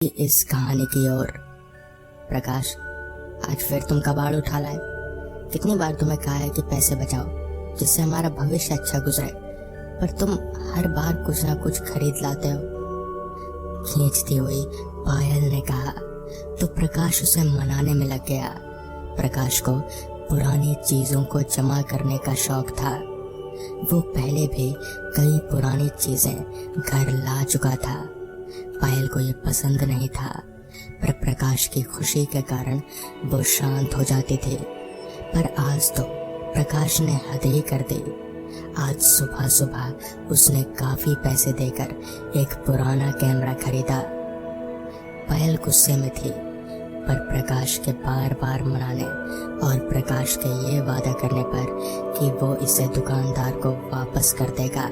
इस कहानी की ओर। प्रकाश, आज फिर तुम कबाड़ उठा लाए। कितनी बार तुम्हें कहा है कि पैसे बचाओ जिससे हमारा भविष्य अच्छा गुजरे, पर तुम हर बार कुछ ना कुछ खरीद लाते हो। खींचती हुई पायल ने कहा तो प्रकाश उसे मनाने में लग गया। प्रकाश को पुरानी चीजों को जमा करने का शौक था। वो पहले भी कई पुरानी चीजें घर ला चुका था। पायल को ये पसंद नहीं था, पर प्रकाश की खुशी के कारण वो शांत हो जाती थी। पर आज तो प्रकाश ने हद ही कर दी। आज सुबह सुबह उसने काफी पैसे देकर एक पुराना कैमरा खरीदा। पायल गुस्से में थी, पर प्रकाश के बार बार मनाने और प्रकाश के ये वादा करने पर कि वो इसे दुकानदार को वापस कर देगा,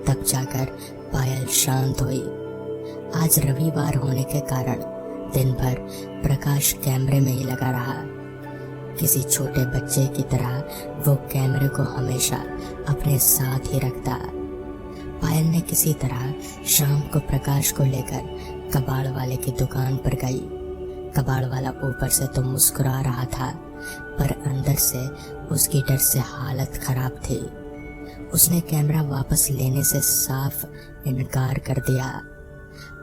तब जाकर पायल शांत हुई। आज रविवार होने के कारण दिन भर प्रकाश कैमरे में ही लगा रहा। किसी छोटे बच्चे की तरह वो कैमरे को हमेशा अपने साथ ही रखता। पायल ने किसी तरह शाम को प्रकाश को लेकर कबाड़ वाले की दुकान पर गई। कबाड़ वाला ऊपर से तो मुस्कुरा रहा था, पर अंदर से उसकी डर से हालत खराब थी। उसने कैमरा वापस लेने से साफ इनकार कर दिया।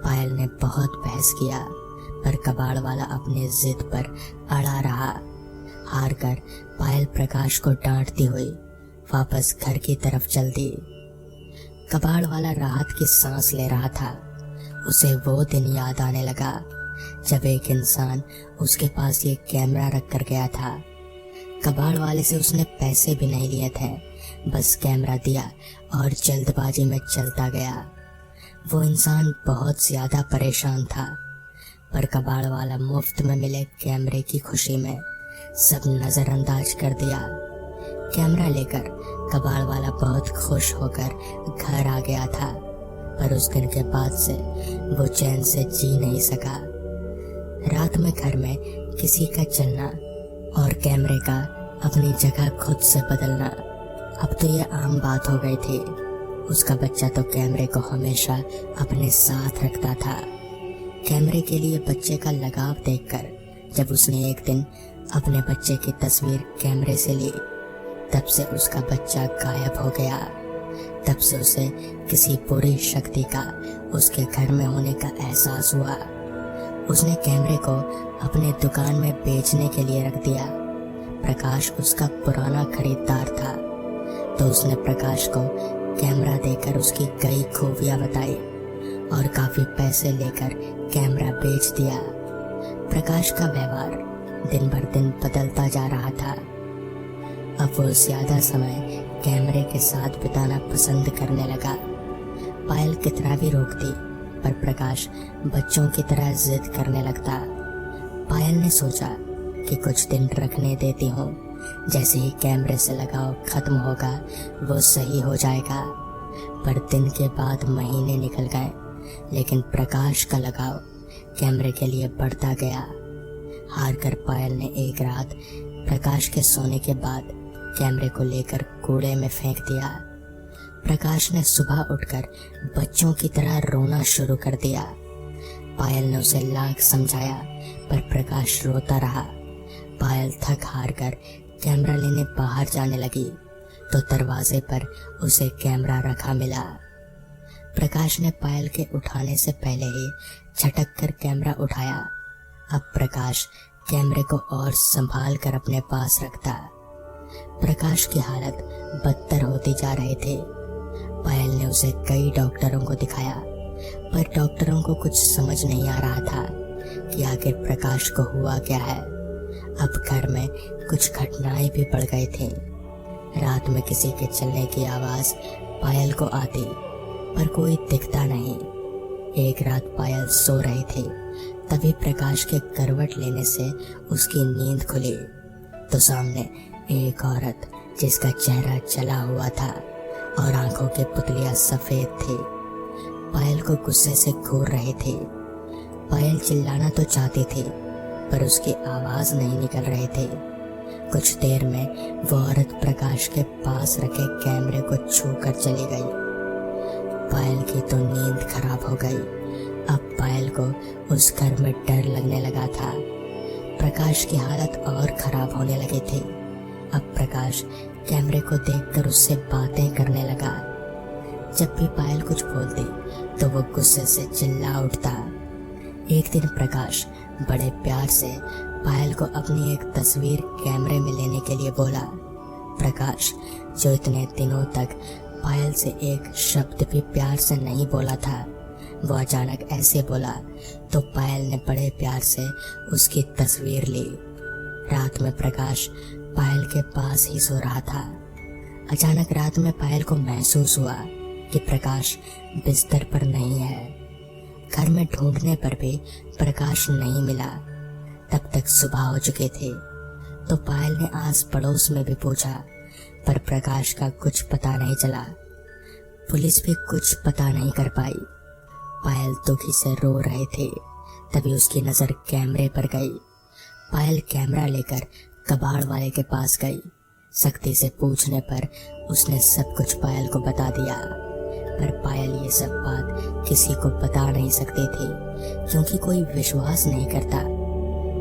पायल ने बहुत बहस किया, पर कबाड़ वाला अपनी जिद पर अड़ा रहा। हार कर पायल प्रकाश को डांटती हुई वापस घर की तरफ चल दी। कबाड़ वाला राहत की सांस ले रहा था। उसे वो दिन याद आने लगा जब एक इंसान उसके पास ये कैमरा रख कर गया था। कबाड़ वाले से उसने पैसे भी नहीं लिए थे, बस कैमरा दिया और जल्दबाजी में चलता गया। वो इंसान बहुत ज्यादा परेशान था, पर कबाड़ वाला मुफ्त में मिले कैमरे की खुशी में सब नजरअंदाज कर दिया। कैमरा लेकर कबाड़ वाला बहुत खुश होकर घर आ गया था, पर उस दिन के बाद से वो चैन से जी नहीं सका। रात में घर में किसी का चलना और कैमरे का अपनी जगह खुद से बदलना अब तो ये आम बात हो गई थी। उसका बच्चा तो कैमरे को हमेशा अपने साथ रखता था। कैमरे के लिए बच्चे का लगाव देखकर जब उसने एक दिन अपने बच्चे की तस्वीर कैमरे से ली, तब से उसका बच्चा गायब हो गया। तब से उसे किसी बुरी शक्ति का उसके घर में होने का एहसास हुआ। उसने कैमरे को अपने दुकान में बेचने के लिए रख दिया। प्रकाश उसका पुराना खरीदार था, तो उसने प्रकाश को कैमरा देकर उसकी कई खूबियां बताई और काफी पैसे लेकर कैमरा बेच दिया। प्रकाश का व्यवहार दिन भर दिन बदलता जा रहा था। अब वो ज्यादा समय कैमरे के साथ बिताना पसंद करने लगा। पायल कितना भी रोकती, पर प्रकाश बच्चों की तरह जिद करने लगता। पायल ने सोचा कि कुछ दिन रखने देती हूँ, जैसे ही कैमरे से लगाव खत्म होगा वो सही हो जाएगा। पर दिन के बाद महीने निकल गए, लेकिन प्रकाश का लगाव कैमरे के लिए बढ़ता गया। हार कर पायल ने एक रात प्रकाश के सोने के बाद कैमरे को लेकर कूड़े में फेंक दिया। प्रकाश ने सुबह उठकर बच्चों की तरह रोना शुरू कर दिया। पायल ने उसे लाख समझाया, पर प्रकाश रोता रहा। पायल थक हार कर कैमरा लेने बाहर जाने लगी, तो दरवाजे पर उसे कैमरा रखा मिला। प्रकाश ने पायल के उठाने से पहले ही झटक कर कैमरा उठाया। अब प्रकाश कैमरे को और संभाल कर अपने पास रखता। प्रकाश की हालत बदतर होती जा रही थी। पायल ने उसे कई डॉक्टरों को दिखाया, पर डॉक्टरों को कुछ समझ नहीं आ रहा था कि आखिर प्रकाश को हुआ क्या है। अब घर में कुछ घटनाएं भी बढ़ गई थी। रात में किसी के चलने की आवाज पायल को आती, पर कोई दिखता नहीं। एक रात पायल सो रही थी, तभी प्रकाश के करवट लेने से उसकी नींद खुली, तो सामने एक औरत जिसका चेहरा जला हुआ था और आंखों के पुतलियां सफेद थी, पायल को गुस्से से घूर रही थी। पायल चिल्लाना तो चाहती थी, पर उसकी आवाज नहीं निकल रही थी। कुछ देर में वो औरत प्रकाश के पास रखे कैमरे को छू कर चली गई। पायल की तो नींद खराब हो गई। अब पायल को उस घर में डर लगने लगा था। प्रकाश की हालत और खराब होने लगे थे। अब प्रकाश कैमरे को देखकर उससे बातें करने लगा। जब भी पायल कुछ बोलती तो वो गुस्से से चिल्ला उठता। एक दिन प्रकाश बड़े प्यार से पायल को अपनी एक तस्वीर कैमरे में लेने के लिए बोला। प्रकाश जो इतने दिनों तक पायल से एक शब्द भी प्यार से नहीं बोला था, वो अचानक ऐसे बोला तो पायल ने बड़े प्यार से उसकी तस्वीर ली। रात में प्रकाश पायल के पास ही सो रहा था। अचानक रात में पायल को महसूस हुआ कि प्रकाश बिस्तर पर नहीं है। घर में ढूंढने पर भी प्रकाश नहीं मिला। तब तक सुबह हो चुके थे। तो पायल ने आस पड़ोस में भी पूछा, पर प्रकाश का कुछ पता नहीं चला। पुलिस भी कुछ पता नहीं कर पाई। पायल दुखी से रो रहे थे। तभी उसकी नजर कैमरे पर गई। पायल कैमरा लेकर कबाड़ वाले के पास गई। सख्ती से पूछने पर उसने सब कुछ पायल को बता दिया। पर पायल ये सब बात किसी को बता नहीं सकती थी, क्योंकि कोई विश्वास नहीं करता।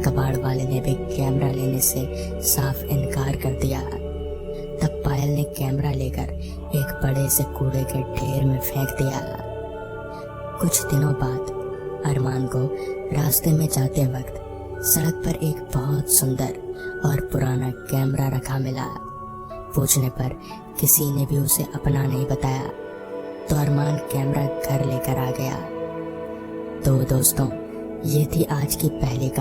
कबाड़ वाले ने भी कैमरा लेने से साफ इनकार कर दिया। तब पायल ने कैमरा लेकर एक बड़े से कूड़े के ढेर में फेंक दिया। कुछ दिनों बाद अरमान को रास्ते में जाते वक्त सड़क पर एक बहुत सुंदर और पुराना कैमरा रखा मिला। पूछने पर किसी ने भी उसे अपना नहीं बताया, तो अरमान कैमरा घर लेकर आ गया। तो दोस्तों, ये थी आज की पहली कहानी।